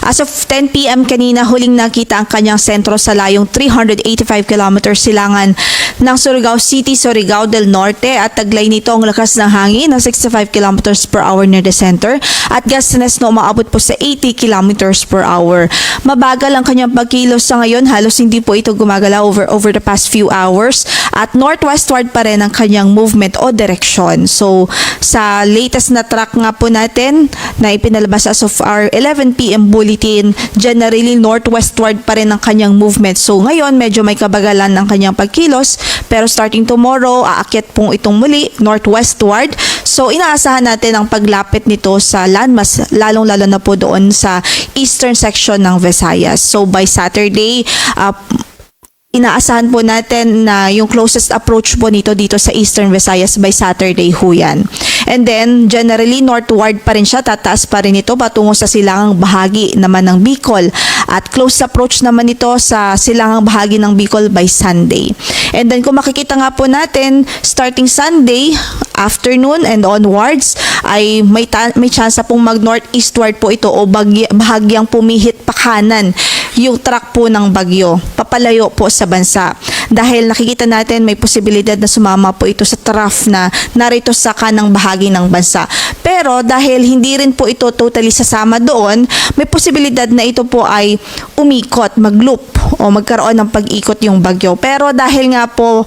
As of 10 p.m. kanina, huling nakita ang kanyang sentro sa layong 385 km silangan ng Surigao City, Surigao del Norte at taglay nito ang lakas ng hangin na 65 km per hour near the center at gustiness na umaabot po sa 80 km per hour. Mabagal ang kanyang pagkilos sa ngayon, halos hindi po ito gumagala over the past few hours at northwestward pa rin ang kanyang movement o direksyon. So sa latest na track nga po natin na ipinalabas as of our 11 p.m. bulletin, generally northwestward pa rin ang kanyang movement. So ngayon medyo may kabagalan ang kanyang pagkilos, pero starting tomorrow aakyat pong itong muli northwestward. So inaasahan natin ang paglapit nito sa landmass, lalong-lalo na po doon sa eastern section ng Visayas. So by Saturday, inaasahan po natin na yung closest approach po nito dito sa Eastern Visayas by Saturday ho yan. And then, generally, northward pa rin siya, tataas pa rin ito patungo sa silangang bahagi naman ng Bicol. At close approach naman ito sa silangang bahagi ng Bicol by Sunday. And then, kung makikita nga po natin, starting Sunday, afternoon and onwards, ay may chance pong mag-northeastward po ito o bahagyang pumihit pa kanan yung track po ng bagyo, papalayo po sa bansa. Dahil nakikita natin may posibilidad na sumama po ito sa trough na narito sa kanang bahagi ng bansa. Pero dahil hindi rin po ito totally sasama doon, may posibilidad na ito po ay umikot, mag-loop o magkaroon ng pag-ikot yung bagyo. Pero dahil nga po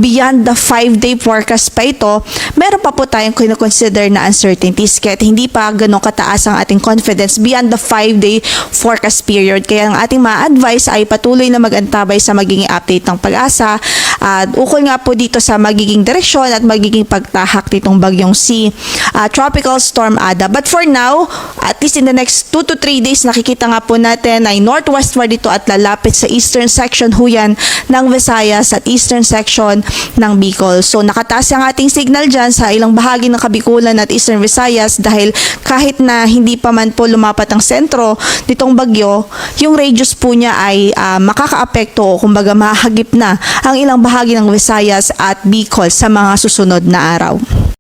beyond the 5-day forecast pa ito, meron pa po tayong kinoconsider na uncertainties kaya hindi pa ganun kataas ang ating confidence beyond the 5-day forecast period. Kaya ang ating ma-advise ay patuloy na mag-antabay sa magiging update ng pag-asa at ukol nga po dito sa magiging direksyon at magiging pagtahak nitong bagyong si Tropical Storm Ada. But for now, at least in the next 2 to 3 days, nakikita nga po natin ay northwestward dito at lalapit sa eastern section huyan ng Visayas at eastern section ng Bicol. So nakataas ang ating signal dyan sa ilang bahagi ng Kabikulan at eastern Visayas dahil kahit na hindi pa man po lumapat ang sentro nitong bagyo, yung radius po niya ay makakaapekto o kumbaga mahagip na ang ilang bahagi ng Visayas at Bicol sa mga susunod na araw.